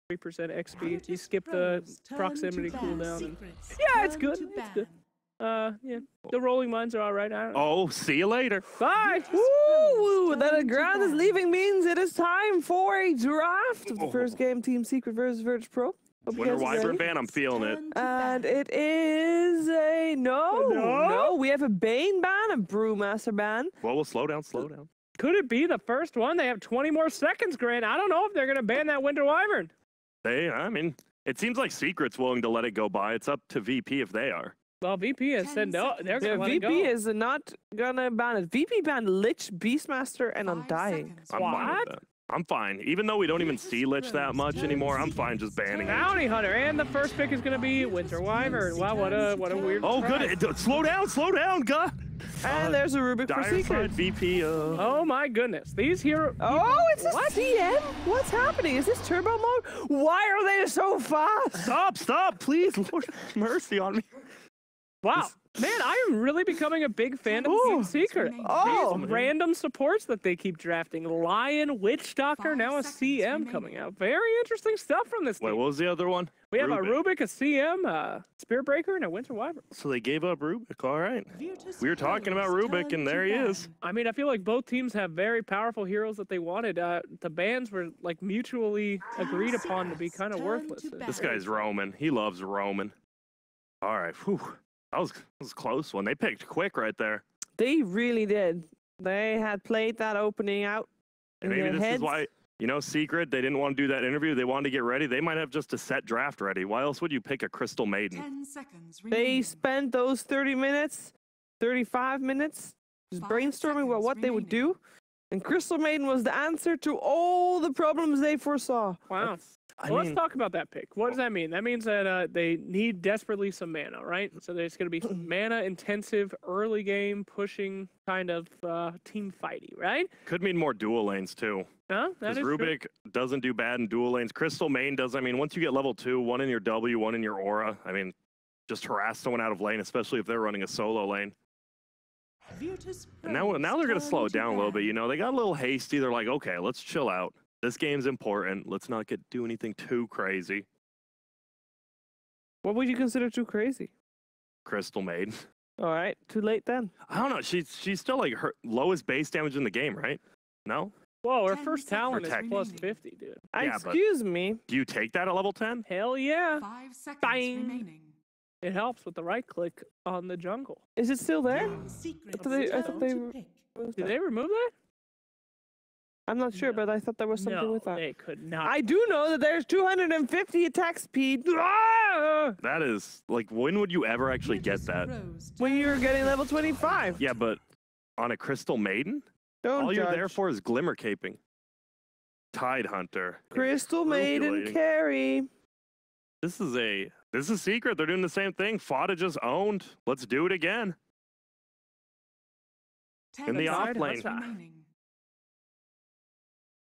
3% XP. You skip the proximity cooldown. And... Yeah, it's good. It's good. Yeah. The rolling mines are all right. Oh, see you later. Bye. Woo! That the ground is leaving means it is time for a draft of the first game, Team Secret versus Virtus.Pro. Winter Wyvern ban, I'm feeling it. And it is a no. We have a Bane ban, a Brewmaster ban. Well, we'll slow down. Could it be the first one? They have 20 more seconds, Grant. I don't know if they're going to ban that Winter Wyvern. I mean, it seems like Secret's willing to let it go by. It's up to VP if they are. Well, VP has said no. They're going to let it go. VP is not going to ban it. VP banned Lich, Beastmaster, and Undying. I'm fine with that. I'm fine. Even though we don't even see Lich that much anymore, I'm fine just banning it. Bounty Hunter, and the first pick is going to be Winter Wyvern. Wow, what a weird good. Slow down, God. And there's a Rubik for Secret. VP. Oh my goodness. These here. Oh, it's a CM? What's happening? Is this turbo mode? Why are they so fast? Stop, please. Lord, mercy on me. Wow. Man, I am really becoming a big fan of Team Secret. These random supports that they keep drafting. Lion, Witch Doctor, now a CM coming out. Very interesting stuff from this team. Wait, what was the other one? We have a Rubik, a CM, a Spear Breaker, and a Winter Wyvern. So they gave up Rubik, all right. We were talking about Rubik, and there he is. I mean, I feel like both teams have very powerful heroes that they wanted. The bans were like mutually agreed upon to be kind of worthless. This guy's roaming. He loves roaming. All right, whew. That was a close one. They picked quick right there. They really did. They had played that opening out. And maybe this is why, Secret, they didn't want to do that interview. They wanted to get ready. They might have just a set draft ready. Why else would you pick a Crystal Maiden? 10 seconds they spent those 30 minutes, 35 minutes, just brainstorming about what they would do. And Crystal Maiden was the answer to all the problems they foresaw. Wow. Let's talk about that pick. What does that mean? That means that they need desperately some mana, right? So there's going to be some mana-intensive, early game, pushing kind of team fighty, right? Could mean more dual lanes, too. Huh? That is Rubik doesn't do bad in dual lanes. Crystal Main does. I mean, once you get level 2, one in your W, one in your Aura, I mean, just harass someone out of lane, especially if they're running a solo lane. And now they're going to slow it down a little bit, They got a little hasty. They're like, okay, let's chill out. This game's important. Let's not do anything too crazy. What would you consider too crazy? Crystal Maiden. All right, too late then. I don't know. She's still like her lowest base damage in the game, right? No? Whoa, her first talent is plus 50, dude. Yeah, excuse me. Do you take that at level 10? Hell yeah. 5 seconds remaining. It helps with the right click on the jungle. Is it still there? I thought they Did they remove that? I'm not sure, but I thought there was something with that. They could not. I do know that there's 250 attack speed. That is, like, when would you ever actually get that? When you're getting level 25. Yeah, but on a Crystal Maiden? All you're there for is Glimmer Caping. Tide Hunter. Crystal Maiden carry. This is Secret. They're doing the same thing. Fada just owned. Let's do it again. In the off lane.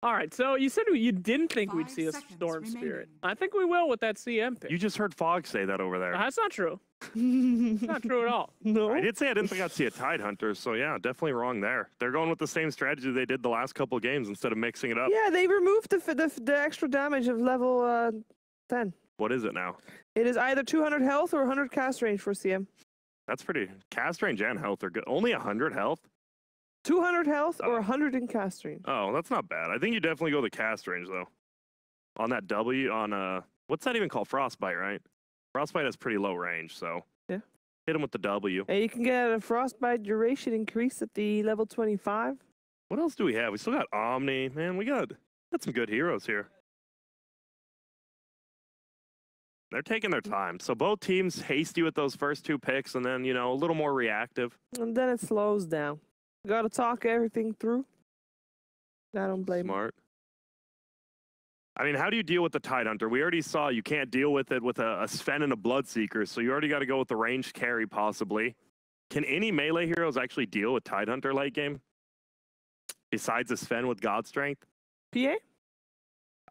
All right, so you said you didn't think we'd see a Storm Spirit. I think we will with that CM pick. You just heard Fog say that over there. That's not true. It's not true at all. No. I did say I didn't think I'd see a Tide Hunter, so yeah, definitely wrong there. They're going with the same strategy they did the last couple of games instead of mixing it up. Yeah, they removed the extra damage of level 10. What is it now? It is either 200 health or 100 cast range for CM. That's pretty. Cast range and health are good. Only 100 health? 200 health or 100 in cast range. Oh, that's not bad. I think you definitely go the cast range, though. On that W, on, what's that even called? Frostbite, right? Frostbite has pretty low range, so. Yeah. Hit him with the W. And you can get a Frostbite duration increase at the level 25. What else do we have? We still got Omni. Man, we got some good heroes here. They're taking their time. So both teams hasty with those first 2 picks and then, a little more reactive. And then it slows down. Got to talk everything through. I don't blame Smart. I mean, how do you deal with the Tide Hunter? We already saw you can't deal with it with a Sven and a Bloodseeker, so you already got to go with the ranged carry, possibly. Can any melee heroes actually deal with Tide Hunter late game? Besides a Sven with God Strength? PA?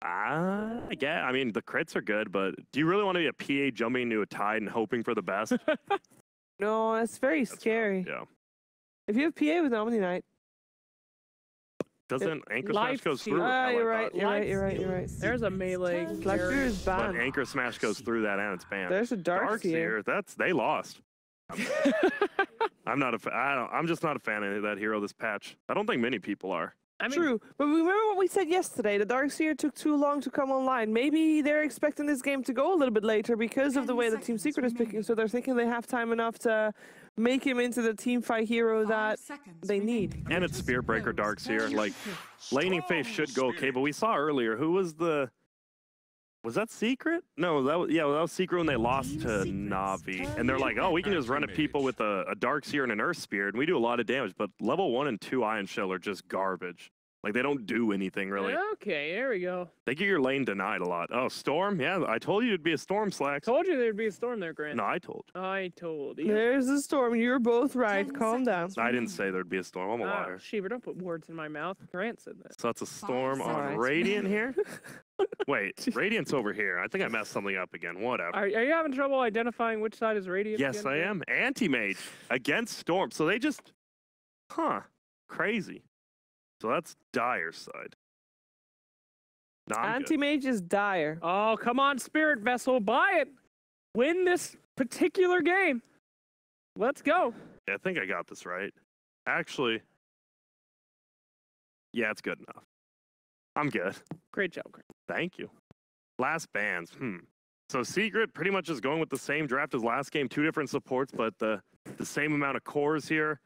I guess. I mean, the crits are good, but do you really want to be a PA jumping into a Tide and hoping for the best? No, it's very scary. Yeah. If you have PA with Omni Knight, Doesn't Anchor Smash Life goes steal. through? Ah, I you're like right. that. You're right. There's a melee. Collector is But banned. Anchor Smash goes through that and it's banned. There's a Darkseer. They lost. I'm not a I'm just not a fan of that hero this patch. I don't think many people are. I mean, True, but remember what we said yesterday? The Darkseer took too long to come online. Maybe they're expecting this game to go a little bit later because of the way that Team Secret is picking. So they're thinking they have time enough to make him into the teamfight hero that they need. And it's Spearbreaker Darkseer. Like, laning phase should go okay, but we saw earlier, who was the... Was that Secret? No, that was Secret when they lost to Na'Vi. And they're like, oh, we can just run at people with a Darkseer and an Earth Spear, and we do a lot of damage, but level 1 and 2 Iron Shell are just garbage. Like, they don't do anything, really. Okay, there we go. They get your lane denied a lot. Oh, Storm? Yeah, I told you it'd be a Storm, Slacks. Told you there'd be a storm there, Grant. No, I told you. I told you. There's a storm. You're both right. Calm down. I didn't say there'd be a Storm. I'm a liar. Shiva, don't put words in my mouth. Grant said that. So that's a Storm on Alright. Radiant here? Wait, Radiant's over here. I think I messed something up again. Whatever. Are you having trouble identifying which side is Radiant? Yes, again, I Grant? am. Anti-Mage against Storm. So they just... Huh. Crazy. So that's Dire's side. No, I'm good. Anti-mage is dire. Oh, come on, Spirit Vessel. Buy it. Win this particular game. Let's go. Yeah, I think I got this right. Actually... Yeah, it's good enough. I'm good. Great job, Grant. Thank you. Last bans. So Secret pretty much is going with the same draft as last game. 2 different supports, but the same amount of cores here.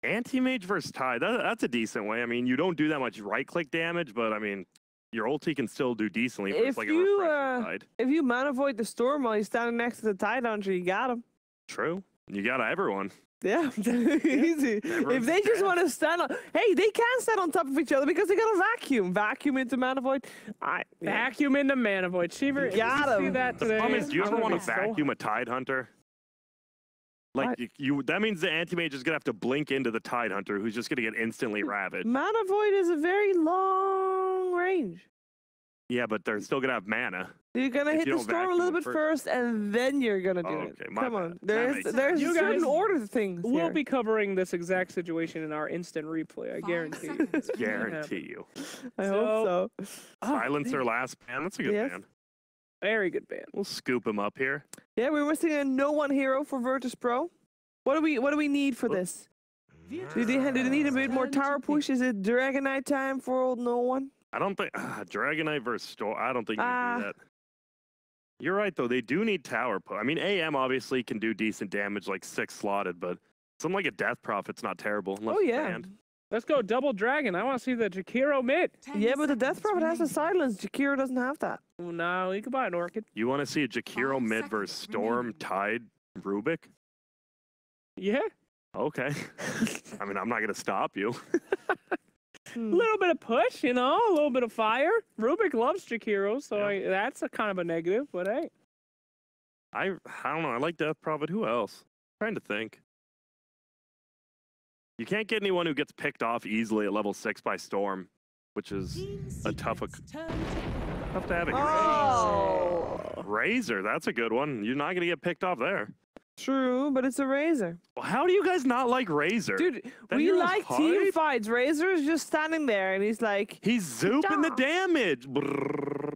Anti-Mage versus Tide. That's a decent way. I mean, you don't do that much right-click damage, but I mean, your ulti can still do decently versus If like you, a refreshing Tide. If you man avoid the storm while he's standing next to the Tide Hunter, you got him. True. You got everyone. Yeah, easy. If Everyone's they just dead. want to stand on, hey, they can stand on top of each other because they got a vacuum into mana void. Vacuum into Mana Void. Shiver, Got did you see him. that The today? problem is, do you ever I'm want gonna to be so- vacuum a Tide Hunter? Like, that means the Anti-Mage is going to have to blink into the Tide Hunter, who's just going to get instantly ravaged. Mana void is a very long range. Yeah, but they're still going to have mana. You're gonna If hit you the don't storm a vacuum little it bit first. first, and then you're gonna do it. Okay, my Come bad. on, That there's makes sense. there's You a certain guys order to things We'll here. be covering this exact situation in our instant replay. I guarantee you. Guarantee you. I hope so. Silencer last ban. That's a good Yes. ban. Very good band. We'll scoop him up here. Yeah, we're missing a no-one hero for Virtus.Pro. What do we need for this? Do they need a bit more tower push? Is it Dragonite time for old no one? I don't think Dragonite versus Storm. I don't think you can do that. You're right though. They do need tower push. I mean, AM obviously can do decent damage, like 6 slotted, but something like a Death Prophet's not terrible. Unless Oh it's yeah. banned. Let's go double dragon. I want to see the Jakiro mid. Yeah, but the Death Prophet has a silence. Jakiro doesn't have that. Oh, no, you can buy an Orchid. You want to see a Jakiro 5 mid versus seconds Storm, remaining. Tide, Rubik? Yeah. Okay. I mean, I'm not gonna stop you. A little bit of push, you know, a little bit of fire. Rubik loves Jakiro, so Yeah. that's a kind of a negative, but hey. I don't know. I like Death Prophet. Who else? Trying to think. You can't get anyone who gets picked off easily at level 6 by Storm, which is a tough to have a Oh, Razor. That's a good one. You're not gonna get picked off there. true, but it's a Razor. Well, how do you guys not like Razor? Dude, That we hero's like team hype. fights. Razor is just standing there, and he's like, He's zooping the Stop. damage. Brrr.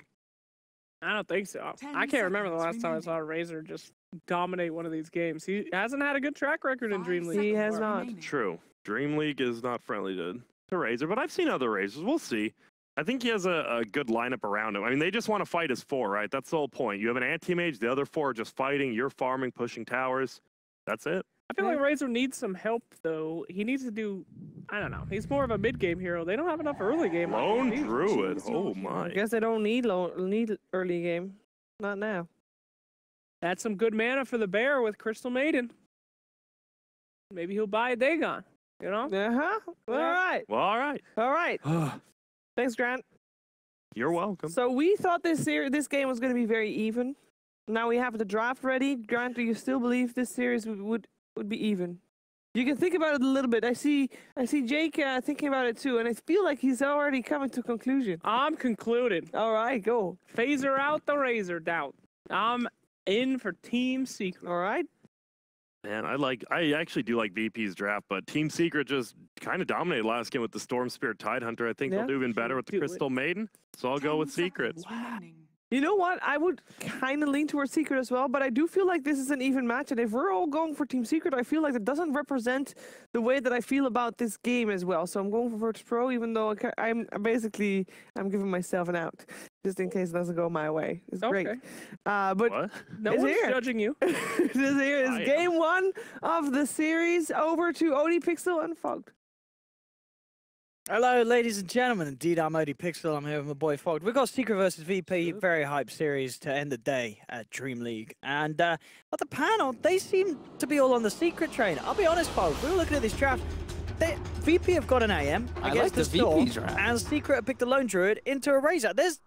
I don't think so. 10 I can't remember the seconds last time I saw Razor just dominate one of these games. He hasn't had a good track record in 5 DreamLeague. He has seconds not. remaining. True. DreamLeague is not friendly to Razor, but I've seen other Razors. We'll see. I think he has a good lineup around him. I mean, they just want to fight as 4, right? That's the whole point. You have an anti-mage, the other 4 are just fighting, you're farming, pushing towers. That's it. I feel like Razor needs some help, though. He needs to do, I don't know. He's more of a mid-game hero. They don't have enough early game. Lone Jeez. Druid. choose your Oh hero. I my. guess they don't need early game. Not now. That's some good mana for the bear with Crystal Maiden. Maybe he'll buy a Dagon, you know? Uh-huh. All right. Well, all right. All right. Thanks, Grant. You're welcome. So we thought this game was going to be very even. Now we have the draft ready. Grant, do you still believe this series would be even? You can think about it a little bit. I see Jake thinking about it too, and I feel like he's already coming to a conclusion. I'm concluded. All right, go. Phaser out the Razor doubt. I'm in for Team Secret. All right. Man, I actually do like VP's draft, but Team Secret just kind of dominated last game with the Storm Spirit Tidehunter. I think they'll do even better with the Crystal Maiden, so I'll go with Secret. You know what? I would kind of lean towards Secret as well, but I do feel like this is an even match, and if we're all going for Team Secret, I feel like it doesn't represent the way that I feel about this game as well. So I'm going for Virtus.Pro, even though I'm giving myself an out, just in case it doesn't go my way. It's great. But what? No one's judging you. This here is game 1 of the series. Over to ODPixel and Fogged. Hello, ladies and gentlemen. Indeed, I'm ODPixel. I'm here with my boy Fogged. We've got Secret versus VP, very hype series to end the day at DreamLeague. And at the panel, they seem to be all on the Secret train. I'll be honest, Fogged, we were looking at this draft. VP have got an AM against the Storm, and Secret have picked a Lone Druid into a Razor. There's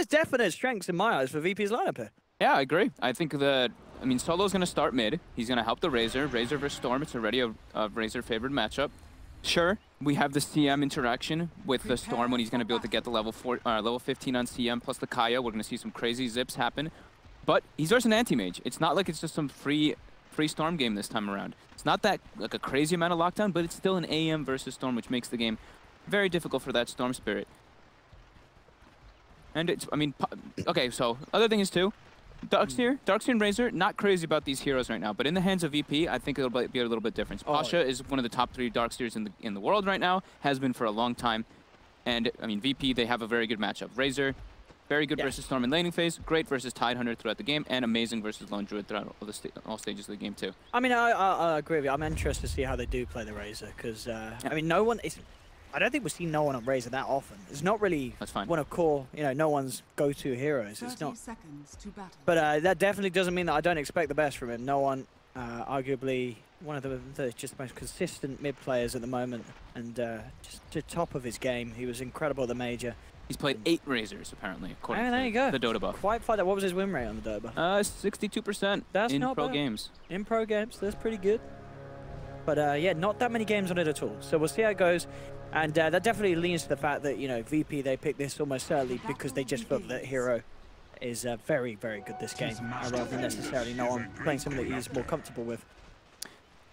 definite strengths in my eyes for VP's lineup here. Yeah, I agree. I think that, Solo's going to start mid. He's going to help the Razor. Razor versus Storm, it's already a Razor favored matchup. Sure, we have the CM interaction with the Storm when he's going to be able to get the level 15 on CM plus the Kaya. We're going to see some crazy zips happen. But he's versus an anti-mage. It's not like it's just some free Storm game this time around. It's not that like a crazy amount of lockdown, but it's still an AM versus Storm, which makes the game very difficult for that Storm Spirit. And it's, okay, so other thing is too, Darkseer and Razor, not crazy about these heroes right now, but in the hands of VP, I think it'll be a little bit different. Pasha is one of the top 3 Darkseers in the world right now, has been for a long time. And, VP, they have a very good matchup. Razor, very good versus Storm in laning phase, great versus Tidehunter throughout the game, and amazing versus Lone Druid throughout all stages of the game too. I agree with you. I'm interested to see how they do play the Razor, because, no one is... I don't think we've seen no one on Razor that often. It's not really one of core, no one's go-to heroes. It's not. But that definitely doesn't mean that I don't expect the best from him. No one, arguably one of the just most consistent mid players at the moment, and just to top of his game. He was incredible at the major. He's played 8 Razors apparently, according to the Dota buff. Quite far. What was his win rate on the Dota buff? 62%. That's in not pro bad. games. In pro games, that's pretty good. But yeah, not that many games on it at all. So we'll see how it goes. And that definitely leans to the fact that, VP, they picked this almost certainly because they just felt that hero is very, very good this game, rather than necessarily no one playing something that he's more comfortable with.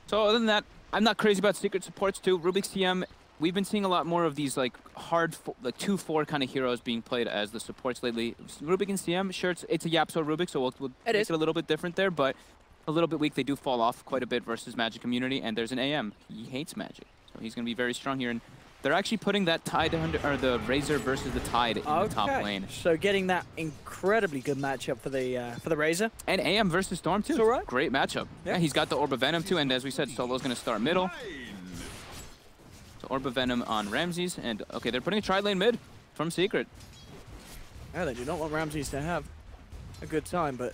So other than that, I'm not crazy about Secret supports too. Rubik's TM, we've been seeing a lot more of these like hard, like 2-4 kind of heroes being played as the supports lately. Rubik and CM, sure, it's a Yapso Rubik, so we'll make it a little bit different there, but a little bit weak. They do fall off quite a bit versus Magic community, and there's an AM. He hates Magic, so he's going to be very strong here. And they're actually putting that Tide or the Razor versus the Tide in the top lane. So getting that incredibly good matchup for the Razor. And AM versus Storm too. Right. Great matchup. Yeah, he's got the Orb of Venom too, and as we said, Solo's going to start middle. So Orb of Venom on Ramses, and okay, they're putting a tri-lane mid from Secret. Yeah, they do not want Ramses to have a good time, but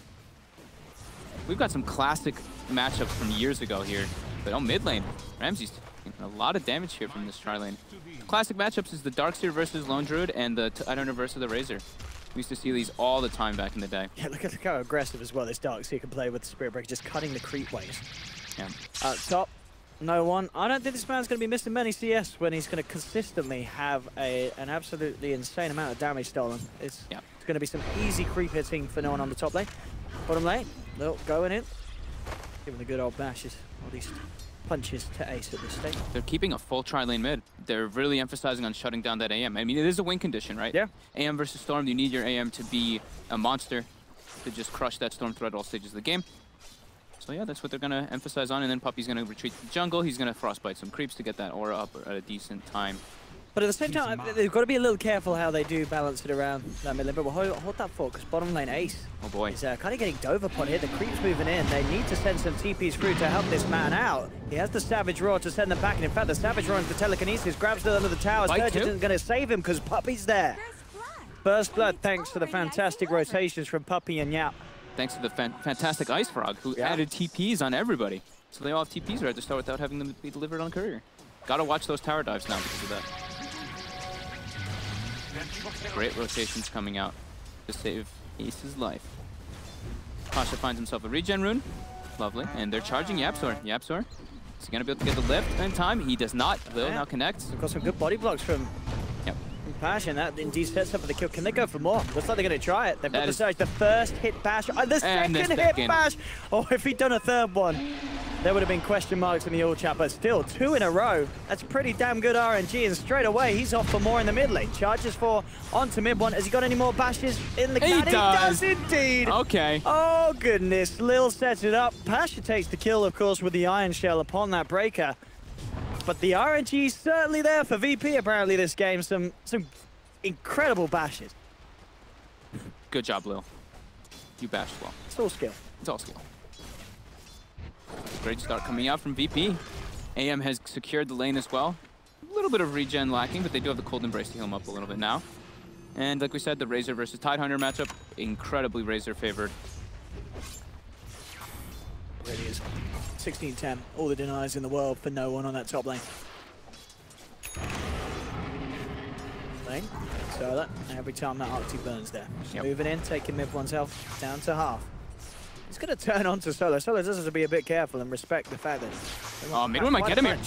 we've got some classic matchups from years ago here. But mid lane, Ramses. A lot of damage here from this tri-lane. Classic matchups is the Darkseer versus Lone Druid and the Tidehunter versus the Razor. We used to see these all the time back in the day. Yeah, look at how aggressive as well this Darkseer can play with the Spirit Breaker, just cutting the creep waves. Yeah. Top, no one. I don't think this man's going to be missing many CS when he's going to consistently have an absolutely insane amount of damage stolen. It's going to be some easy creep hitting for no one on the top lane. Bottom lane, they'll going in. Giving the good old bashes, or at least punches to ace at this stage. They're keeping a full tri-lane mid. They're really emphasizing on shutting down that AM. It is a win condition, right? Yeah. AM versus Storm, you need your AM to be a monster to just crush that Storm throughout all stages of the game. So yeah, that's what they're going to emphasize on, and then Puppy's going to retreat to the jungle. He's going to frostbite some creeps to get that aura up at a decent time. But at the same time, they've got to be a little careful how they do balance it around that mid lane. But we'll hold that thought, because bottom lane Ace is kind of getting Doverpod here. The creeps moving in. They need to send some TPs through to help this man out. He has the Savage Roar to send them back. And in fact, the Savage Roar into the telekinesis grabs the under the tower. Sturge isn't going to save him because Puppy's there. First blood, thanks to the fantastic rotations from Puppy and Yap. Thanks to the fantastic Ice Frog, who added TPs on everybody. So they all have TPs right at the start without having them be delivered on courier. Gotta watch those tower dives now because of that. Great rotations coming out to save Ace's life. Pasha finds himself a regen rune. Lovely. And they're charging Yapsor. Yapsor, is he going to be able to get the lift in time? He does not. Will now connects. We've got some good body blocks from Pasha, and that indeed sets up for the kill. Can they go for more? Looks like they're going to try it. They've got the surge. The first hit bash. The second hit bash. Oh, if he'd done a third one. there would have been question marks in the all chat, but still, 2 in a row. That's pretty damn good RNG, and straight away, he's off for more in the mid lane. Charges for onto mid one. Has he got any more bashes in the can? He does indeed. Okay. Oh, goodness. Lil sets it up. Pasha takes the kill, of course, with the Iron Shell upon that breaker. But the RNG is certainly there for VP, apparently, this game. Some incredible bashes. Good job, Lil. You bashed well. It's all skill. It's all skill. Great start coming out from VP. AM has secured the lane as well. A little bit of regen lacking, but they do have the Cold Embrace to heal him up a little bit now. And like we said, the Razor versus Tidehunter matchup, incredibly Razor favored. Really is. 16-10, all the denies in the world for no one on that top lane. So that every time that Arctic burns there. Moving in, taking mid one's health down to half. He's going to turn on to Solo. Solo just has to be a bit careful and respect the fact that... Oh, mid one might get him here.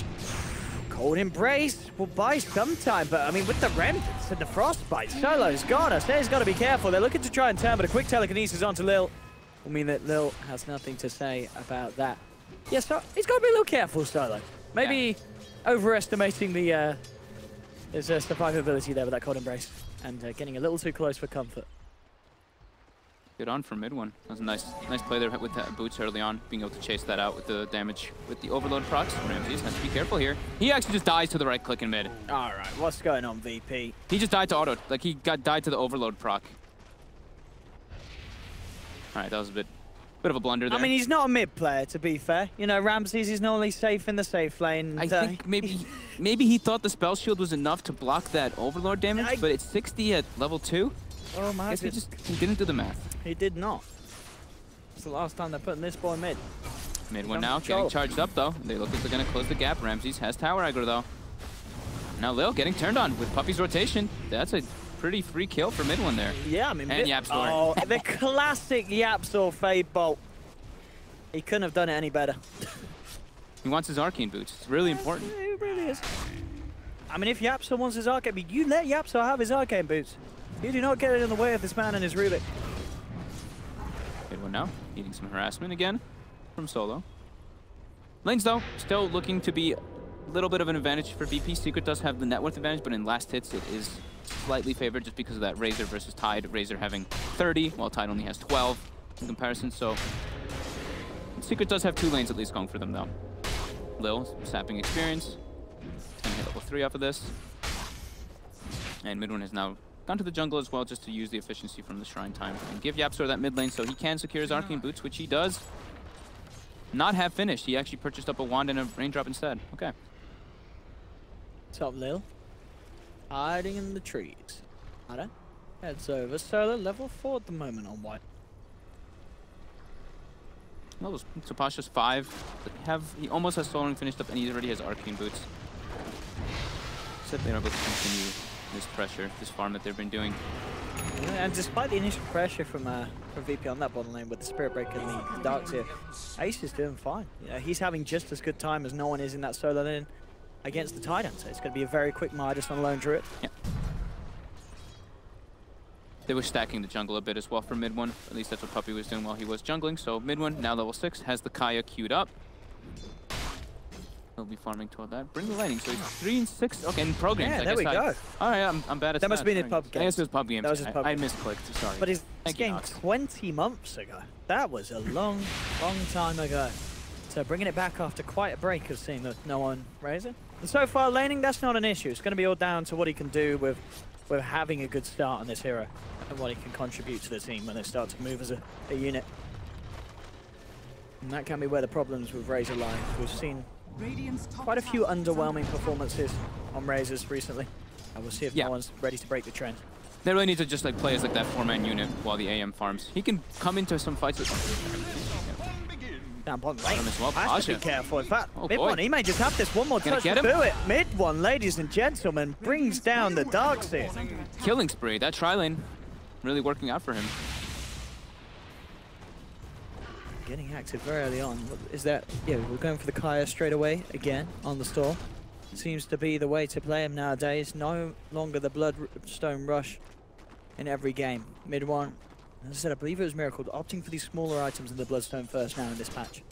Cold Embrace will buy some time, but I mean, with the Remnants and the Frostbite, Solo's got us. He's got to be careful. They're looking to try and turn, but a quick telekinesis onto Lil will mean that Lil has nothing to say about that. Yeah, so he's got to be a little careful, Solo. Maybe overestimating the his survivability there with that Cold Embrace and getting a little too close for comfort. Good on for mid one. That was a nice play there with the boots early on, being able to chase that out with the damage with the overload procs. Ramses has to be careful here. He actually just dies to the right click in mid. All right, what's going on, VP? He just died to auto, like he died to the overload proc. All right, that was a bit of a blunder there. I mean, he's not a mid player, to be fair. You know, Ramses is normally safe in the safe lane. I think maybe he thought the spell shield was enough to block that overload damage, but it's 60 at level 2. Oh my! I guess he didn't do the math. He did not. It's the last time they're putting this boy mid. Mid one now, getting charged up though. They look like they're gonna close the gap. Ramses has tower aggro though. Now Lil getting turned on with Puppy's rotation. That's a pretty free kill for mid one there. Yeah, I mean, and Yapstor. Oh, the classic Yapstor fade bolt. He couldn't have done it any better. He wants his arcane boots. It's really important. It really is. I mean, if Yapstor wants his arcane, you let Yapstor have his arcane boots. You do not get it in the way of this man and his Rubik. Good one now. Needing some harassment again from Solo. Lanes, though, still looking to be a little bit of an advantage for VP. Secret does have the net worth advantage, but in last hits, it is slightly favored just because of that Razor versus Tide. Razor having 30, while Tide only has 12 in comparison, so... Secret does have 2 lanes at least going for them, though. Lil, sapping experience. He's gonna hit level 3 off of this. And mid one has now gone to the jungle as well, just to use the efficiency from the Shrine time and give Yapstor that mid lane so he can secure his arcane boots, which he does not have finished. He actually purchased up a wand and a raindrop instead. Okay. Top Lil. Hiding in the trees. Alright. Heads over. Solo level 4 at the moment on white. Well, so Pasha's 5. He almost has Solar finished up and he already has arcane boots. Except they're able to continue this pressure, this farm that they've been doing. Yeah, and despite the initial pressure from VP on that bottom lane with the Spirit Breaker and the Darks here, Ace is doing fine. You know, he's having just as good time as no one is in that solo lane against the Titan. So it's going to be a very quick Midas on Lone Druid. Yeah. They were stacking the jungle a bit as well for mid one. At least that's what Puppy was doing while he was jungling. So mid one, now level 6, has the Kaya queued up. He'll be farming toward that. Bring the laning. So he's 3 and 6. Okay, in pro games. Yeah, there we go. All right, I'm bad at that. That must have been in pub games. I guess it was pub games. That was his pub I misclicked. Sorry. But his game 20 months ago. That was a long, long time ago. So bringing it back after quite a break of seeing that no one raising. And so far, laning, that's not an issue. It's going to be all down to what he can do with having a good start on this hero and what he can contribute to the team when they start to move as a unit. And that can be where the problems with Razor lie. We've seen quite a few underwhelming performances on Razors recently. And we'll see if no one's ready to break the trend. They really need to just like play as like that 4-man unit while the AM farms. He can come into some fights with down bottom lane. As well. Has to be careful. In fact, mid one, he may just have this one more touch to do it. Mid one, ladies and gentlemen, brings down the Darks here. Killing spree. That tri-lane really working out for him. Getting active very early on. Is that, yeah, we're going for the Kaya straight away again on the store. Seems to be the way to play him nowadays. No longer the Bloodstone Rush in every game. Mid one. As I said, I believe it was Miracle opting for these smaller items in the Bloodstone first now in this patch.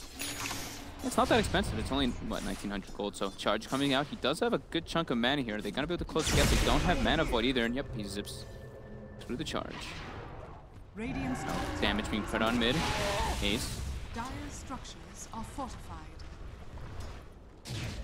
It's not that expensive. It's only, what, 1,900 gold. So charge coming out. He does have a good chunk of mana here. They're going to be able to close the gap. They don't have mana void either. And yep, he zips through the charge. Damage being put on mid. Ace. Dire structures are fortified.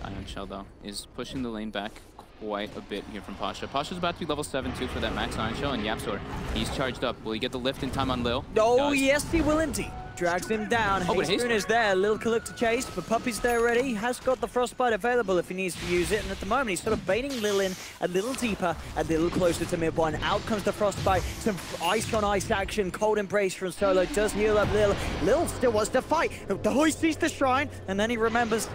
Ion Shell, though, is pushing the lane back quite a bit here from Pasha. Pasha's about to be level 7 too for that max Ion Shell, and Yapsor, he's charged up. Will he get the lift in time on Lil? Oh, yes, he will indeed. Drags him down. Haystone is there. Lil can look to chase, but Puppy's there ready. Has got the Frostbite available if he needs to use it. And at the moment, he's sort of baiting Lil in a little deeper, a little closer to mid one. Out comes the Frostbite. Some ice on ice action. Cold Embrace from Solo does heal up Lil. Lil still wants to fight. The hoist sees the shrine, and then he remembers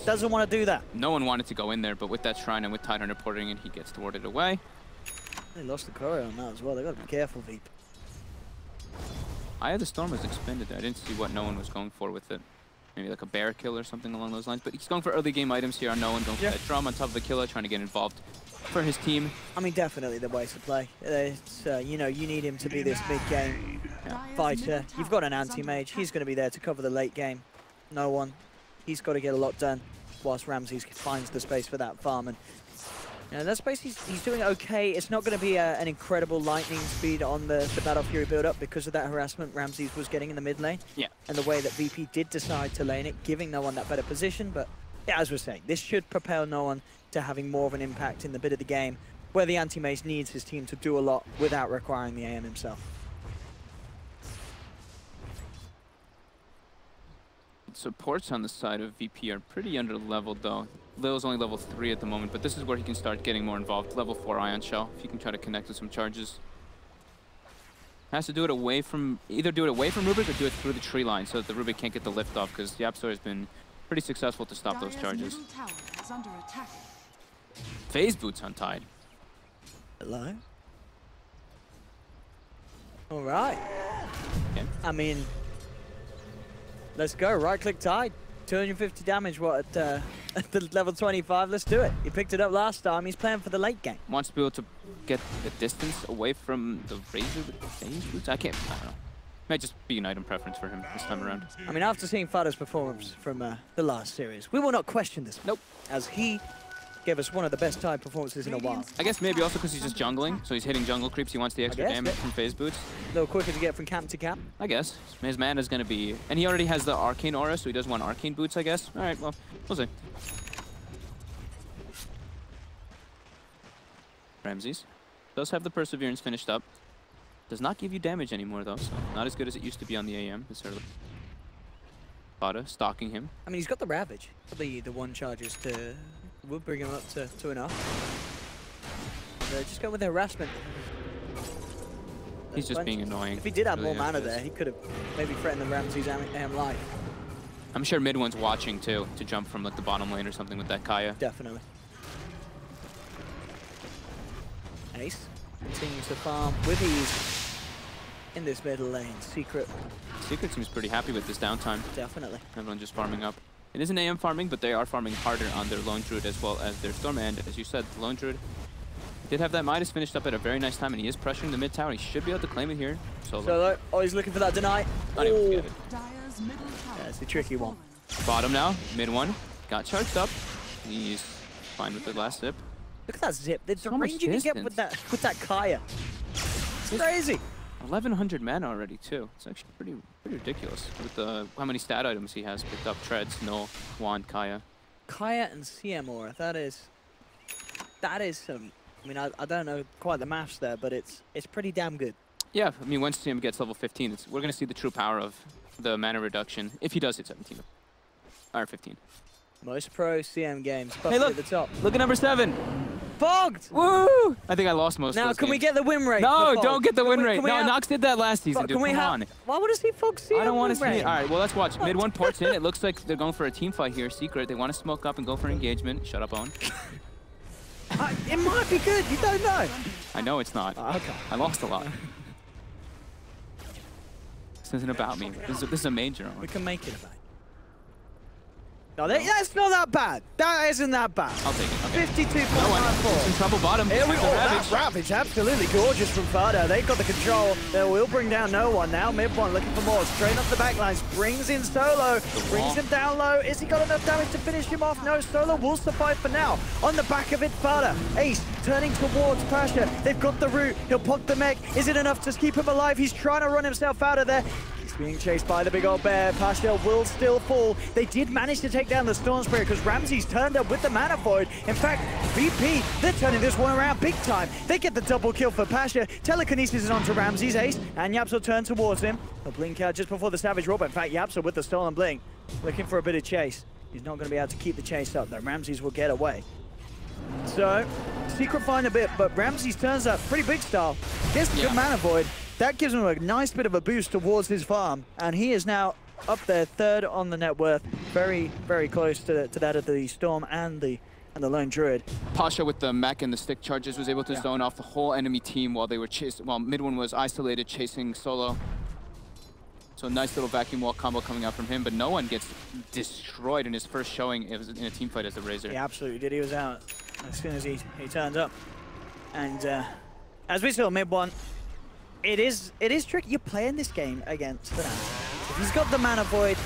doesn't want to do that. No one wanted to go in there, but with that shrine and with Tidehunter porting in, he gets thwarted away. They lost the courier on that as well. They got to be careful, Veep. Eye of the Storm was expended there. I didn't see what no one was going for with it. Maybe like a bear kill or something along those lines. But he's going for early game items here on no one. Going for that drum on top of the killer, trying to get involved for his team. I mean, definitely the way to play. It's, you know, you need him to be this big game fighter. You've got an anti-mage. He's going to be there to cover the late game. No one. He's got to get a lot done whilst Ramses finds the space for that farm. And that space, he's doing okay. It's not going to be an incredible lightning speed on the Battle Fury build-up because of that harassment Ramses was getting in the mid lane. Yeah. And the way that VP did decide to lane it, giving no one that better position. But yeah, as we're saying, this should propel no one to having more of an impact in the bit of the game where the anti-mage needs his team to do a lot without requiring the AM himself. Supports on the side of VP are pretty under-leveled, though. Lil's only level 3 at the moment, but this is where he can start getting more involved. Level 4 Ion Shell, if he can try to connect with some charges. Has to do it away from, either do it away from Rubik or do it through the tree line so that the Rubik can't get the lift off, because Yapsor has been pretty successful to stop those charges. Phase Boots on Tide. Hello? All right. Okay. I mean, let's go. Right-click Tide. 250 damage, what, at the level 25? Let's do it. He picked it up last time. He's playing for the late game. Wants to be able to get the distance away from the Razor with the Phase Boots? I don't know. Might just be an item preference for him this time around. I mean, after seeing Fado's performance from the last series, we will not question this. Nope. As he gave us one of the best Tide performances in a while. I guess maybe also because he's just jungling, so he's hitting jungle creeps. He wants the extra damage from Phase Boots. A little quicker to get from camp to camp. I guess. His mana's going to be... And he already has the Arcane Aura, so he does want Arcane Boots, I guess. All right, well, we'll see. Ramses does have the Perseverance finished up. Does not give you damage anymore, though, so not as good as it used to be on the AM. Fada stalking him. I mean, he's got the Ravage. The one charges to... We'll bring him up to enough. Just go with the harassment. He's just being annoying. If he did have more mana there, he could have maybe threatened the Ramses AM life. I'm sure mid one's watching too, to jump from like the bottom lane or something with that Kaya. Definitely. Ace continues to farm with ease in this middle lane. Secret seems pretty happy with this downtime. Definitely. Everyone just farming up. It isn't AM farming, but they are farming harder on their Lone Druid as well as their Storm. And as you said, the Lone Druid did have that Midas finished up at a very nice time, and he is pressuring the mid tower. He should be able to claim it here. Solo. Oh, he's looking for that deny. Not able to get it. That's the tricky one. Bottom now, mid one. Got charged up. He's fine with the last zip. Look at that zip. The range you can get with that Kaya. It's crazy. 1100 mana already too. It's actually pretty ridiculous with the how many stat items he has picked up. Treads, Null, Wand, Kaya. Kaya and CM Aura. That is some. I mean, I don't know quite the maths there, but it's pretty damn good. Yeah, I mean, once CM gets level 15, we're gonna see the true power of the mana reduction if he does hit 17 or 15. Most pro CM games. Hey, look at the top. Look at number 7. Fogged! Woo! I think I lost most of those Now, can we games. get the win rate? No, don't get the win rate. No, Nox did that last season, dude. Come on. Why would I see Fogged CM? I don't want to see it. All right, well, let's watch. Mid one ports in. It looks like they're going for a team fight here. Secret. They want to smoke up and go for engagement. Shut up, Owen. It might be good. You don't know. I know it's not. Okay. I lost a lot. This isn't about me. This is a major, Owen. We can make it about it. No, that's not that bad. That isn't that bad. I'll take it. Okay. 52.94. In trouble bottom. Here we go. Ravage. Ravage, absolutely gorgeous from Fada. They've got the control. They will bring down no one now. Mid one looking for more. Straight up the backlines. Brings in Solo. Brings him down low. Is he got enough damage to finish him off? No, Solo will survive for now. On the back of it, Fada. Ace turning towards Pasha. They've got the root. He'll pop the mech. Is it enough to keep him alive? He's trying to run himself out of there. Being chased by the big old bear. Pasha will still fall. They did manage to take down the Storm Spirit because Ramsey's turned up with the Mana Void. In fact, VP, they're turning this one around big time. They get the double kill for Pasha. Telekinesis is onto Ramsey's Ace, and Yaps will turn towards him. He'll blink out just before the Savage Roar, but in fact, Yaps with the Stolen Blink, looking for a bit of chase. He's not going to be able to keep the chase up, though. Ramsey's will get away. So, Secret find a bit, but Ramsey's turns up pretty big style. Gets the good Mana Void. That gives him a nice bit of a boost towards his farm, and he is now up there, third on the net worth, very, very close to that of the Storm and the Lone Druid. Pasha with the mech and the stick charges was able to zone off the whole enemy team while they were chasing, while mid one was isolated chasing Solo. So a nice little vacuum wall combo coming out from him, but no one gets destroyed in his first showing. It was in a team fight as a Razor. He absolutely did. He was out as soon as he turned up. And as we saw mid one, it is tricky. You're playing this game against the Nance. If he's got the Mana Void,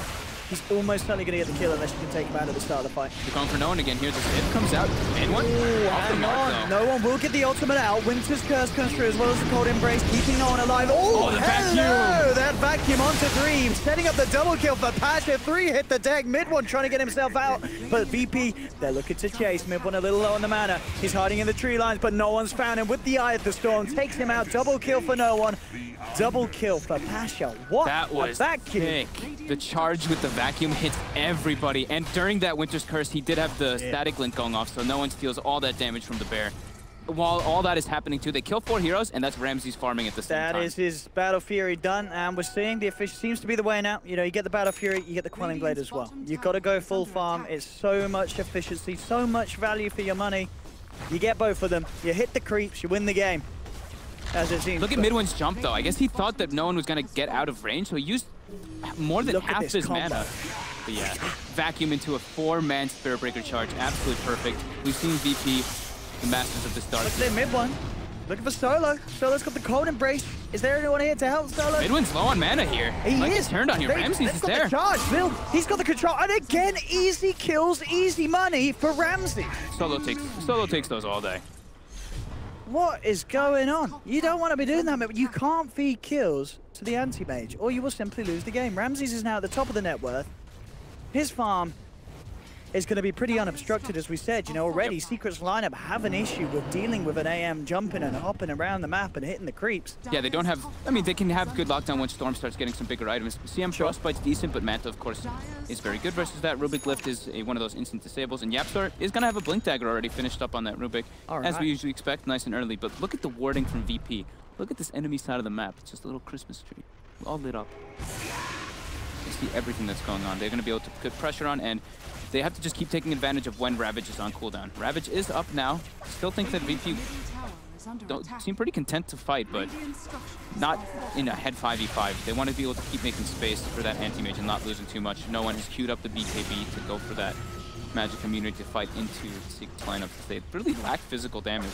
he's almost certainly going to get the kill unless you can take him out at the start of the fight. They're going for no one again here. The Sip comes out. And one off the mark, no one will get the ultimate out. Winter's Curse comes through as well as the Cold Embrace, keeping no one alive. Oh, the hello! vacuum. That vacuum onto Dream, setting up the double kill for Pasha. 3 hit the deck. Mid one trying to get himself out, but VP, they're looking to chase. Mid one a little low on the mana. He's hiding in the tree lines, but no one's found him with the Eye of the Storm. Takes him out. Double kill for no one. Double kill for Pasha. What that was vacuum. Thick. The charge with the vacuum hits everybody, and during that Winter's Curse, he did have the static link going off, so no one steals all that damage from the bear. While all that is happening too, they kill 4 heroes, and that's Ramsey's farming at the same time. That is his Battle Fury done, and we're seeing the efficiency seems to be the way now. You know, you get the Battle Fury, you get the Quelling Blade as well. You've got to go full farm. It's so much efficiency, so much value for your money. You get both of them. You hit the creeps, you win the game. As it seems. Look at Midwin's jump, though. I guess he thought that no one was going to get out of range, so he used more than half his mana. But yeah, vacuum into a 4-man Spirit Breaker charge. Absolutely perfect. We've seen VP, the masters of this dark. Look at their mid one. Looking for Solo. Solo's got the Cold Embrace. Is there anyone here to help Solo? Midwin's low on mana here. He like is. He's turned on here. Ramsey's is there. The charge. Bill, he's got the control. And again, easy kills, easy money for Ramsey. Solo takes those all day. What is going on? You don't want to be doing that, but you can't feed kills to the anti-mage, or you will simply lose the game. Ramsey's is now at the top of the net worth. His farm is going to be pretty unobstructed, as we said. You know, already Secret's lineup have an issue with dealing with an AM jumping and hopping around the map and hitting the creeps. Yeah, they don't have... I mean, they can have good lockdown when Storm starts getting some bigger items. CM Frostbite's decent, but Manta, of course, is very good versus that. Rubik Lift is one of those instant disables, and Yapstar is going to have a Blink Dagger already finished up on that Rubik, as we usually expect, nice and early. But look at the warding from VP. Look at this enemy side of the map. It's just a little Christmas tree, all lit up. You see everything that's going on. They're going to be able to put pressure on, and they have to just keep taking advantage of when Ravage is on cooldown. Ravage is up now. Still think that VP don't seem pretty content to fight, but not in a head 5v5. They want to be able to keep making space for that anti-mage and not losing too much. No one has queued up the BKB to go for that magic immunity to fight into the Secret lineup. They really lack physical damage.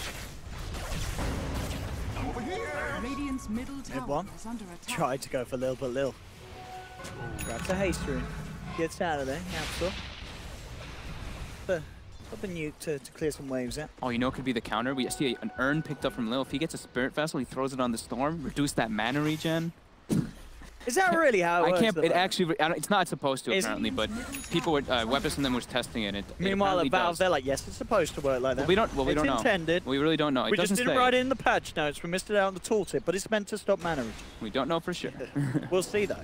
Mid one. Tried to go for Lil, but Lil grabs a haste rune. Gets out of there. Absol. Up a nuke to clear some waves out. Oh, you know it could be the counter? We see an urn picked up from Lil. If he gets a Spirit Vessel, he throws it on the Storm, reduce that mana regen. Is that really how it works? I can't, it actually, it's not supposed to apparently, but people were, Weapons and them was testing it. Meanwhile, at Valve, they're like, yes, it's supposed to work like that. We don't know. It's intended. We really don't know. We just didn't write it in the patch notes. We missed it out on the tooltip, but it's meant to stop mana regen. We don't know for sure. We'll see though.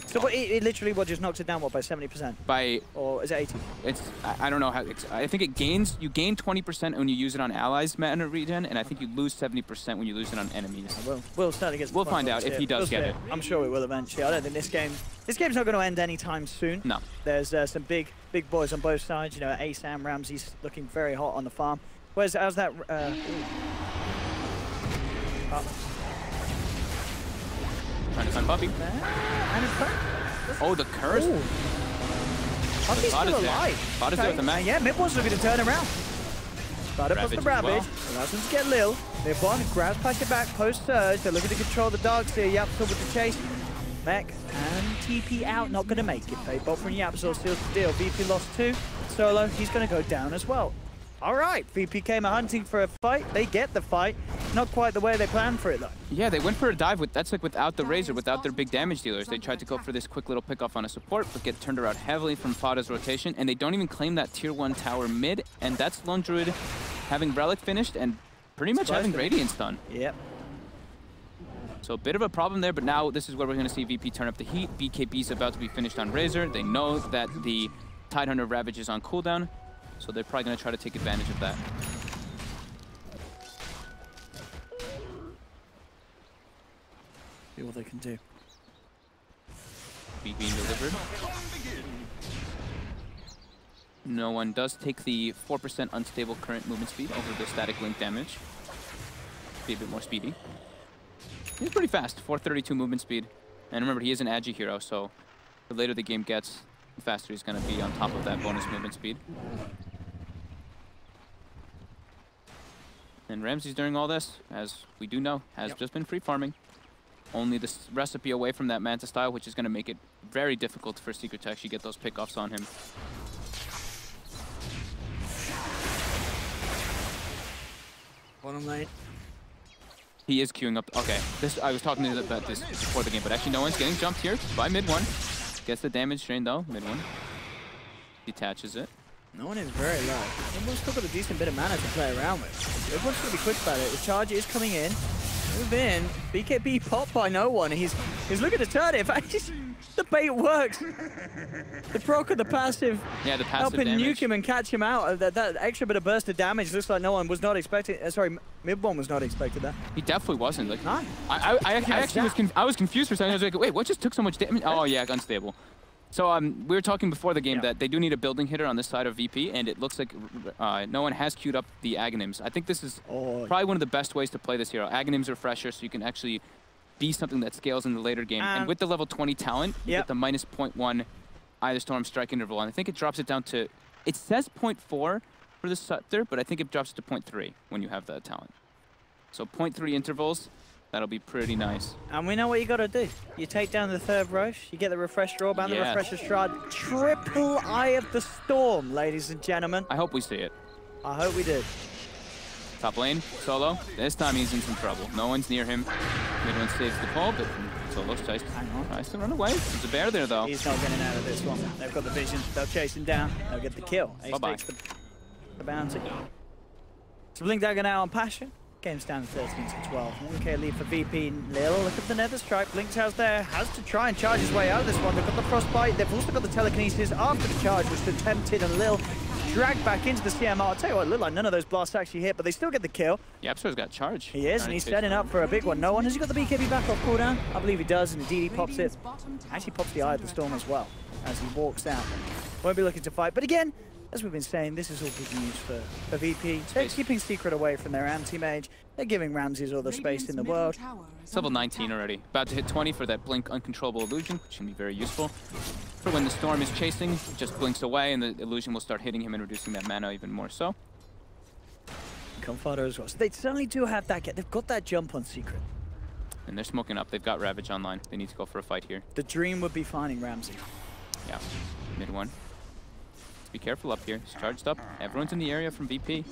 So it literally just knocks it down, what, by 70%? By... Or is it 80? It's... I don't know how... I think it gains... You gain 20% when you use it on allies mana regen, and I think you lose 70% when you lose it on enemies. We'll certainly get... We'll find out if he does get it. I'm sure we will eventually. I don't think this game... This game's not going to end anytime soon. No. There's some big boys on both sides. You know, ASAM, Ramsey's looking very hot on the farm. How's that... Trying to find Puppy. And it's back. Oh, the curse. Ooh. Hunty's still alive. Vada's there with the Mac. Yeah, Mid1's looking to turn around. Vada puts the Ravage. Allows him to get Lil. Mid1 grabs packet back post-surge. They're looking to control the dogs here. Yapzor with the chase. Mech and TP out. Not going to make it. Fade bot from Yapzor seals the deal. VP lost 2. Solo, he's going to go down as well. All right, VP came hunting for a fight. They get the fight. Not quite the way they planned for it, though. Yeah, they went for a dive. That's like without the Razor, without their big damage dealers. They tried to go for this quick little pick off on a support, but get turned around heavily from Fada's rotation, and they don't even claim that tier 1 tower mid, and that's Lone Druid having Relic finished and pretty much having Radiance done. Yep. So a bit of a problem there, but now this is where we're going to see VP turn up the heat. BKB's about to be finished on Razor. They know that the Tidehunter Ravage is on cooldown, so they're probably going to try to take advantage of that. See what they can do. Being delivered. No one does take the 4% unstable current movement speed over the static link damage. Be a bit more speedy. He's pretty fast, 432 movement speed. And remember, he is an agi hero, so the later the game gets, the faster he's going to be on top of that bonus movement speed. And Ramsey's during all this, as we do know, has just been free farming. Only this recipe away from that Manta style, which is going to make it very difficult for Secret to actually get those pickoffs on him. Bottom lane. He is queuing up. Okay, I was talking about this before the game, but actually no one's getting jumped here by Mid1. Gets the damage drain though, Mid1. Detaches it. No one is very low. Mid1's still got a decent bit of mana to play around with. Mid1's going to be quick about it. The charge is coming in. Move in. BKB popped by no one. He's looking to turn it. In fact, the bait works. The proc and the passive. Yeah, the passive helping damage. nuke him and catch him out. That extra bit of burst of damage looks like no one was not expecting. Sorry, Mid1 was not expecting that. He definitely wasn't. Like, no. I was confused for a second. I was like, wait, what just took so much damage? Oh yeah, unstable. So we were talking before the game that they do need a building hitter on this side of VP, and it looks like no one has queued up the Aghanims. I think this is probably one of the best ways to play this hero. Aghanims are fresher, so you can actually be something that scales in the later game. And with the level 20 talent, you get the minus 0.1 Either Storm strike interval, and I think it drops it down to, it says 0.4 for the Scepter, but I think it drops it to 0.3 when you have that talent. So 0.3 intervals. That'll be pretty nice. And we know what you got to do. You take down the third Roche, you get the Refresh Orb and the Refresher Shroud. Triple Eye of the Storm, ladies and gentlemen. I hope we see it. I hope we do. Top lane, Solo. This time he's in some trouble. No one's near him. Mid-one saves the call, but Solo's tries to run away. There's a bear there, though. He's not getting out of this one. They've got the vision. They'll chase him down. They'll get the kill. Ace takes the bounty. So Blink Dagger now on Passion. Game's down to 13 to 12. 1k lead for VP. Lil, look at the Nether Strike. Blink's house there. Has to try and charge his way out of this one. They've got the Frostbite. They've also got the Telekinesis after the charge, which was attempted, and Lil dragged back into the CMR. I'll tell you what, it looked like none of those blasts actually hit, but they still get the kill. Yapzor's got charge. He is, and he's setting up for a big one. No one. Has he got the BKB back off cooldown? I believe he does, and the DD pops it. Actually pops the Eye of the Storm as well as he walks out. Won't be looking to fight, but again, as we've been saying, this is all good news for VP. They're keeping Secret away from their anti-mage. They're giving Ramses all the space in the world. It's level 19 already. About to hit 20 for that Blink Uncontrollable Illusion, which can be very useful. For when the Storm is chasing, it just blinks away and the illusion will start hitting him and reducing that mana even more so. Confado as well. So they certainly do have that. They've got that jump on Secret. And they're smoking up. They've got Ravage online. They need to go for a fight here. The dream would be finding Ramsey. Yeah, mid-one. Be careful up here. He's charged up. Everyone's in the area from VP.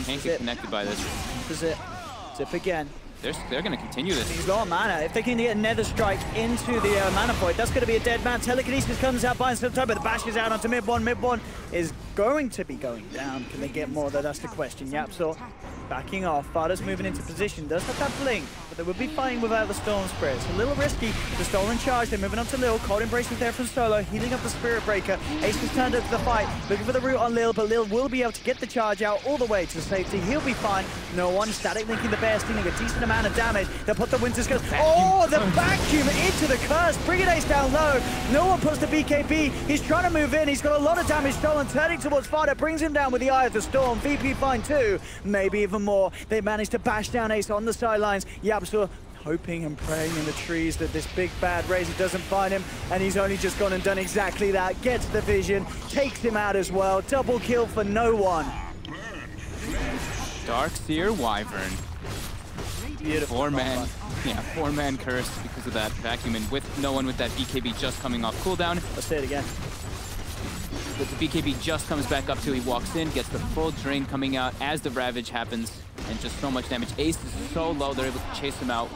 Can't get connected by this. This is it. Zip again. They're going to continue this. He's got mana. If they can get a Nether Strike into the mana void, that's going to be a dead man. Telekinesis comes out by some time, but the bash is out onto mid-one. Mid-one is going to be going down. Can they get more, though? That's the question. Yapzor backing off. Fada's moving into position. Does have that blink, but they would be fighting without the Storm Spirit. It's a little risky. The Stolen Charge, they're moving up to Lil. Cold Embrace is there from Solo, healing up the Spirit Breaker. Ace has turned up to the fight, looking for the root on Lil, but Lil will be able to get the charge out all the way to safety. He'll be fine. No one static linking the bear, stealing a decent amount of damage. They'll put the Winter's Curse. Oh, the vacuum into the curse. Brigade Ace down low. No one puts the BKB. He's trying to move in. He's got a lot of damage stolen. Turning towards Fada brings him down with the Eye of the Storm. VP fine too. Maybe even more. They managed to bash down Ace on the sidelines. Yapzor hoping and praying in the trees that this big bad Razor doesn't find him, and he's only just gone and done exactly that. Gets the vision, takes him out as well. Double kill for no one. Darkseer Wyvern. Beautiful. Four-man curse because of that vacuum, and with no one with that BKB just coming off cooldown. Let's say it again. But the BKB just comes back up to, he walks in, gets the full drain coming out as the Ravage happens, and just so much damage. Ace is so low, they're able to chase him out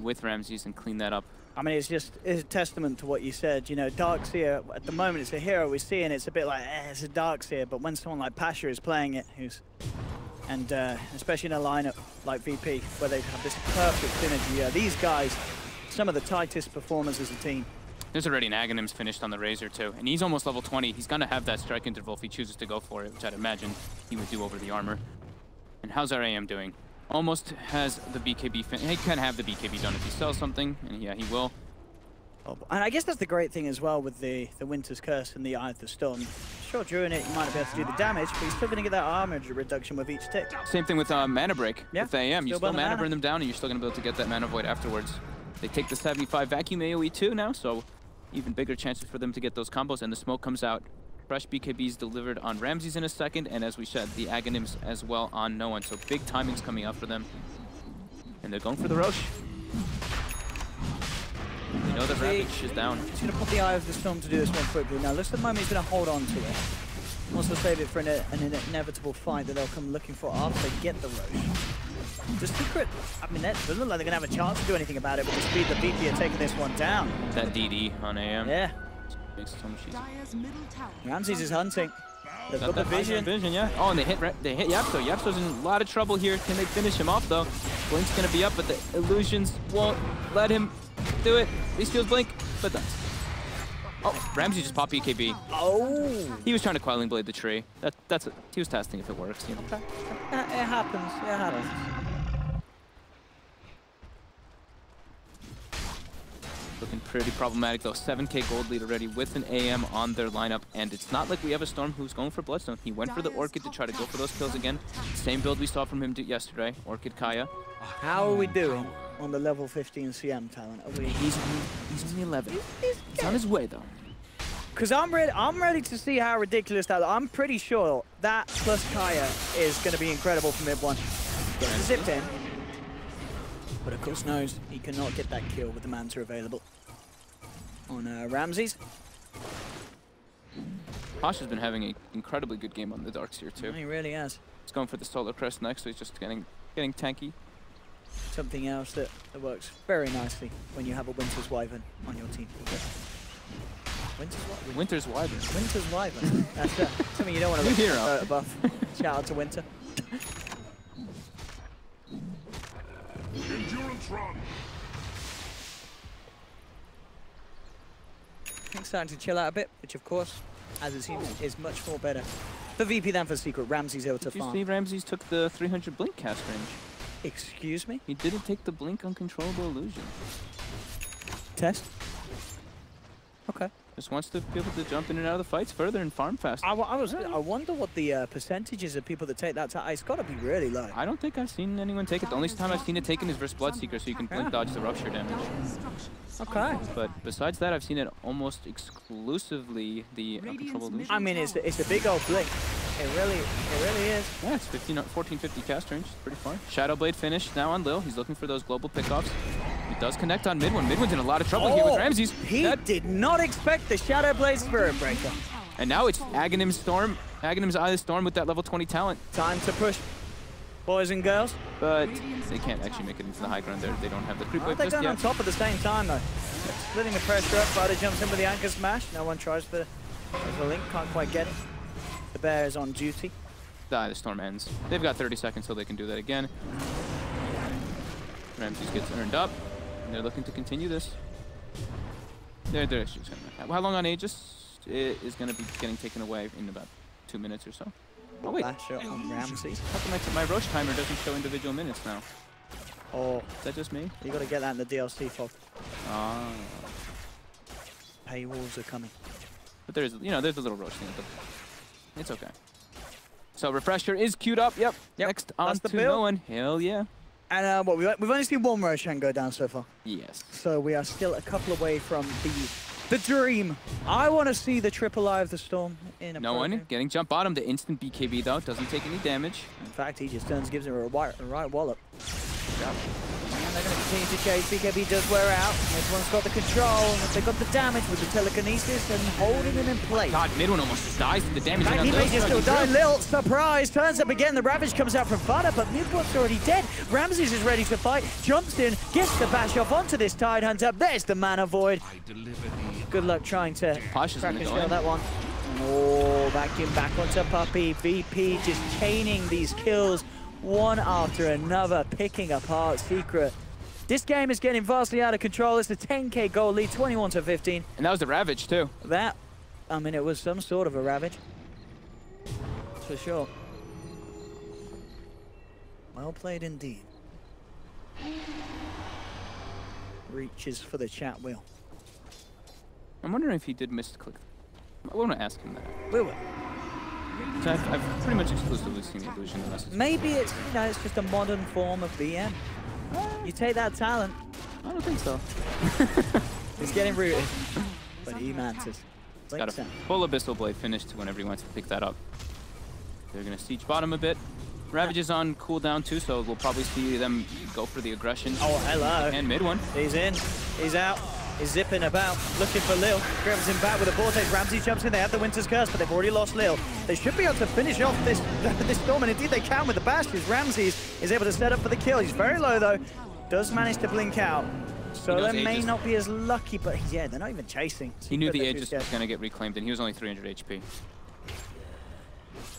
with Ramses and clean that up. I mean, it's a testament to what you said. You know, Darkseer, at the moment, it's a hero we see, and it's a bit like, it's a Darkseer, but when someone like Pasha is playing it, and especially in a lineup like VP, where they have this perfect synergy, these guys, some of the tightest performers as a team. There's already an Aghanims finished on the Razor too, and he's almost level 20. He's gonna have that strike interval if he chooses to go for it, which I'd imagine he would do over the armor. And how's our AM doing? Almost has the BKB he can have the BKB done if he sells something, and yeah, he will. And I guess that's the great thing as well with the Winter's Curse and the Eye of the Storm. Sure, during it, you might not be able to do the damage, but you're still gonna get that armor reduction with each tick. Same thing with Mana Break. Yeah, with AM, you still mana burn them down, and you're still gonna be able to get that Mana Void afterwards. They take the 75 vacuum AoE too now, so even bigger chances for them to get those combos, and the smoke comes out. Fresh BKBs delivered on Ramses in a second, and as we said, the Aghanims as well on no one. So big timings coming out for them. And they're going for the Roche. They know that Ravage is down. He's going to put the Eye of the Storm to do this one quickly. Now, looks at the moment he's going to hold on to it. Also save it for an inevitable fight that they'll come looking for after they get the Roche. The secret, I mean, that doesn't look like they're going to have a chance to do anything about it with the speed that VP are taking this one down. That DD on AM. Yeah. Makes it so much easier. Ramses is hunting. They've got the vision. Yeah. Oh, and they hit Yapso. Yapso's in a lot of trouble here. Can they finish him off, though? Blink's going to be up, but the illusions won't let him do it. He steals Blink, but that's... Oh, Ramsey just popped BKB. Oh! He was trying to Quelling Blade the tree. He was testing if it works. You know? Okay. It happens. It happens. Looking pretty problematic though. 7k gold lead already with an AM on their lineup, and it's not like we have a Storm who's going for Bloodstone. He went for the Orchid to try to go for those kills again. Same build we saw from him yesterday. Orchid Kaya. How are we doing on the level 15 CM talent? Are we... He's only 11. He's on his way though. Because I'm ready to see how ridiculous that. I'm pretty sure that plus Kaya is going to be incredible for mid one. Zipped in. But of course knows he cannot get that kill with the Manta available on Ramses. Pasha's been having an incredibly good game on the Darkseer too. He really has. He's going for the Solar Crest next, so he's just getting tanky. Something else that works very nicely when you have a Winter's Wyvern on your team. Winter's Wyvern. Winter's Wyvern. That's something you don't want to look buff. Shout out to Winter. Endurance run. Things starting to chill out a bit, which of course, as it seems, is much more better for VP than for Secret. Ramsey's able to farm. Did you see Ramses took the 300 blink cast range? Excuse me? He didn't take the blink uncontrollable illusion. Test? Okay. Just wants to be able to jump in and out of the fights further and farm faster. I wonder what the percentages of people that take that. It's got to be really low. I don't think I've seen anyone take it. The only time I've seen it taken is versus Bloodseeker, so you can blink dodge the rupture damage. Okay. But besides that, I've seen it almost exclusively the uncontrollable illusion. I mean, it's a big old blink. It really is. Yeah, it's 1450 cast range. It's pretty far. Shadowblade finish now on Lil. He's looking for those global pickoffs. He does connect on mid one. Mid one's in a lot of trouble here with Ramses. He did not expect the Shadowblade Spirit Breaker. And now it's Aghanim's Storm. Aghanim's Eye of the Storm with that level 20 talent. Time to push, boys and girls. But they can't actually make it into the high ground there. They don't have the creep wave just yet. They're on top at the same time though. Splitting the pressure up. Ryder jumps in with the anchor smash. No one tries the link. Can't quite get it. The bear is on duty. The Storm ends. They've got 30 seconds till they can do that again. Ramses gets earned up, and they're looking to continue this. They're just gonna... How long on Aegis? It is going to be getting taken away in about 2 minutes or so. Oh wait. Last shot on Ramses. How come my Roche timer doesn't show individual minutes now? Oh, is that just me? You got to get that in the DLC fog. Ah. Paywalls are coming. But there's a little Roche thing. It's okay. So refresher is queued up. Yep. Next on to no one. Hell yeah. And we've only seen one Roshan go down so far. Yes. So we are still a couple away from the dream. I want to see the triple eye of the Storm in a No one getting jump bottom. The instant BKB though doesn't take any damage. In fact, he just turns, gives him a right wallop. Yep. And they're going to continue to chase. BKB does wear out. Everyone's got the control. They got the damage with the telekinesis and holding him in place. God, mid one almost dies to the damage. And he may just still die. Lil, surprise, turns up again. The Ravage comes out from Fada, but Midwat's already dead. Ramses is ready to fight. Jumps in, gets the bash off onto this Tide Hunter. There's the Mana Void. Good luck trying to practice that one. Oh, vacuum back onto Puppey. VP just chaining these kills one after another, picking apart Secret. This game is getting vastly out of control. It's a 10k goal lead, 21-15. And that was the Ravage too. That, I mean, it was some sort of a Ravage. For sure. Well played indeed. Reaches for the chat wheel. I'm wondering if he did misclick. I want to ask him that. We will. So I've pretty much exclusively seen the illusion of messages. Maybe it's, you know, it's just a modern form of BM. You take that talent. I don't think so. He's getting rooted. But he mantis. He's got a full Abyssal Blade finished whenever he wants to pick that up. They're going to siege bottom a bit. Ravage is on cooldown too, so we'll probably see them go for the aggression. Oh, hello. And mid one. He's in. He's out. He's zipping about, looking for Lil. Grabs him back with a vortex. Ramsey jumps in. They have the Winter's Curse, but they've already lost Lil. They should be able to finish off this Storm, and indeed they can with the bashes. Ramsey is able to set up for the kill. He's very low though. Does manage to blink out. Solo may not be as lucky, but yeah, they're not even chasing. He knew the Aegis was going to get reclaimed, and he was only 300 HP.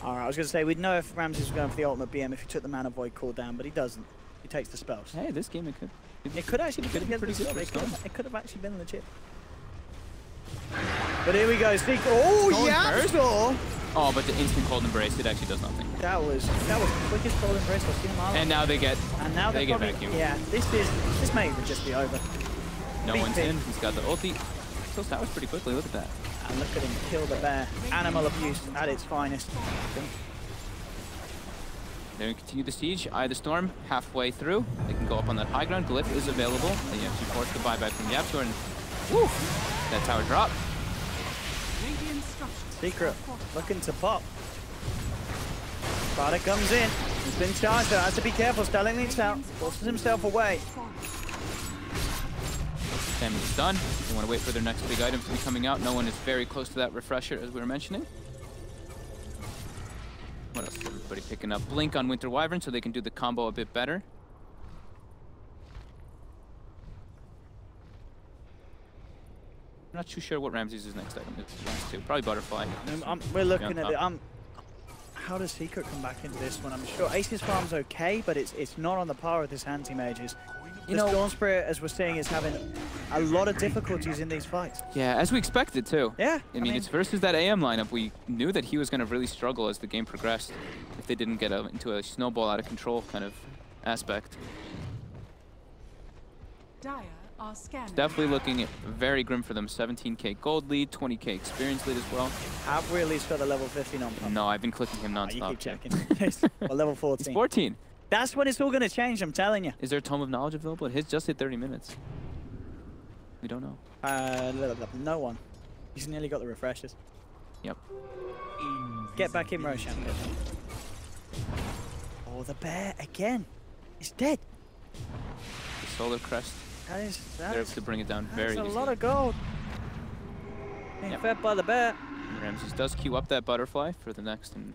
All right, I was going to say, we'd know if Ramsey was going for the ultimate BM if he took the Mana Void cooldown, but he doesn't. He takes the spells. Hey, this game it could. It could actually be pretty good. It could have actually been legit. But here we go. Oh, yeah! Oh, but the instant cold embrace, it actually does nothing. That was the quickest cold embrace I've seen in my life. And now they get vacuum. Yeah, this may even just be over. No one's in. He's got the ulti. Kills towers pretty quickly. Look at that. And look at him kill the bear. Animal abuse at its finest. They're going to continue the siege. Eye the Storm halfway through. They can go up on that high ground. Glyph is available. They actually force the buyback from Yaptor, and woo! That tower drop. Secret looking to pop. Prada comes in. He's been charged though. Has to be careful. Sterling leads out. Forces himself away. Damage is done. They want to wait for their next big item to be coming out. No one is very close to that refresher, as we were mentioning. What else is everybody picking up? Blink on Winter Wyvern so they can do the combo a bit better. I'm not too sure what Ramsey's next item is. Probably Butterfly. We're looking at it. How does Secret come back into this one? I'm sure Ace's farm's okay, but it's not on the par with this anti-mages. The Storm Spirit, as we're seeing, is having a lot of difficulties in these fights. Yeah, as we expected too. Yeah. I mean, it's versus that AM lineup. We knew that he was going to really struggle as the game progressed if they didn't get into a snowball out of control kind of aspect. Dire are scanning. Definitely looking very grim for them. 17k gold lead, 20k experience lead as well. Have we at least got the level 15 on pump? No, I've been clicking him non-stop. You keep checking. Well, level 14. It's 14. That's when it's all going to change, I'm telling you. Is there a Tome of Knowledge available? His just hit 30 minutes. We don't know. No one. He's nearly got the refreshers. Yep. Get back in, Roshan. Oh, the bear again. He's dead. The Solar Crest. They're able to bring it down very easily. That's a lot of gold. Being fed by the bear. Ramses does queue up that Butterfly for the next and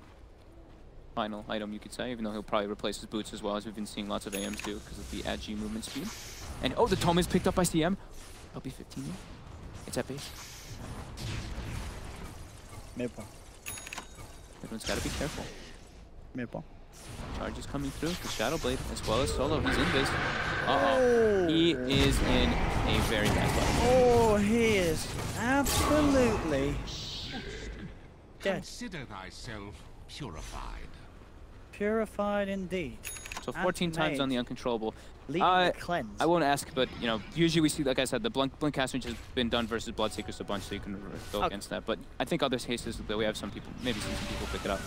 final item, you could say, even though he'll probably replace his boots as well, as we've been seeing lots of AMs do because of the ag movement speed. And oh, the Tome is picked up by CM. That'll be 15. It's at base. Mid one. Everyone's got to be careful. Mid one. Charge is coming through. The Shadow Blade as well as Solo. He's in base. Uh-oh. He is in a very bad spot. Oh, he is absolutely dead. Consider thyself purified. Purified indeed. So 14 times on the uncontrollable. Cleanse. I won't ask, but you know, usually we see, like I said, the blink casting has been done versus Bloodseekers a bunch, so you can go against that. But I think other cases that we have some people, maybe some people pick it up.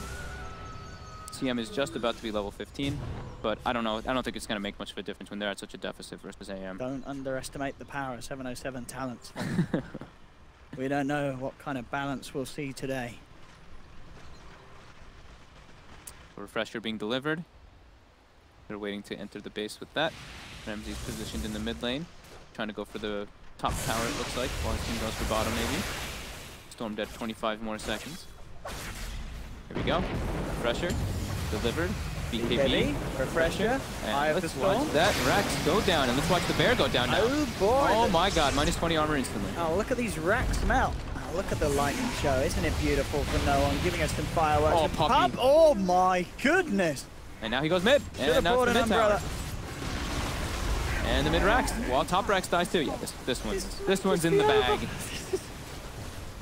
CM is just about to be level 15. But I don't know. I don't think it's going to make much of a difference when they're at such a deficit versus AM. Don't underestimate the power of 707 talents. We don't know what kind of balance we'll see today. Refresher being delivered. They're waiting to enter the base with that. Ramsey's positioned in the mid lane, trying to go for the top tower, it looks like, while his team goes for bottom, maybe. Storm dead 25 more seconds. Here we go. Refresher, delivered. BKB, Refresher, and let's watch that Rax go down, and let's watch the bear go down now. Oh boy! Oh my god, minus 20 armor instantly. Oh, look at these Rax melt. Oh, look at the lightning show. Isn't it beautiful from no one, giving us some fireworks. Oh, Poppy. Oh my goodness! And now he goes mid, and now it's the mid tower. And the mid Rax, while top Rax dies too. Yeah, this one's in the bag.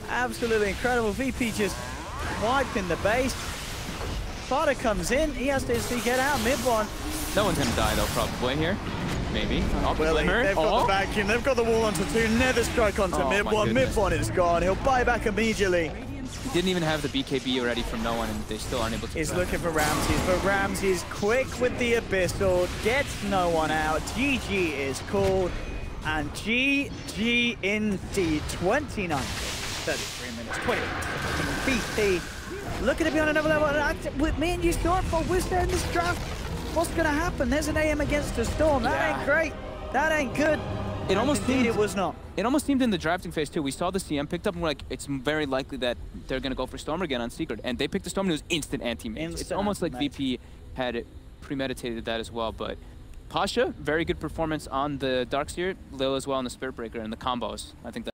Absolutely incredible. VP just wiping the base. Fada comes in, he has to instantly get out, mid one. No one's gonna die though, probably here. Maybe. Oh, well, they've got the vacuum, they've got the wall onto two, nether strike onto mid one is gone. He'll buy back immediately. He didn't even have the BKB already from no one, and they still aren't able to. He's looking for Ramses, but Ramses quick with the Abyssal, gets no one out. GG is called, and GG indeed. 29, 33 minutes, 28. VP. Looking to be on another level. With me and you, Stormfall, we're there in this draft. What's going to happen? There's an AM against the Storm. That ain't great. That ain't good. It almost seemed it was not. It almost seemed in the drafting phase too. We saw the CM picked up, and we're like, it's very likely that they're going to go for Storm again on Secret. And they picked the Storm, and it was instant anti-mage. It's almost like VP had premeditated that as well. But Pasha, very good performance on the Darkseer. Lil as well on the Spirit Breaker and the combos. I think that.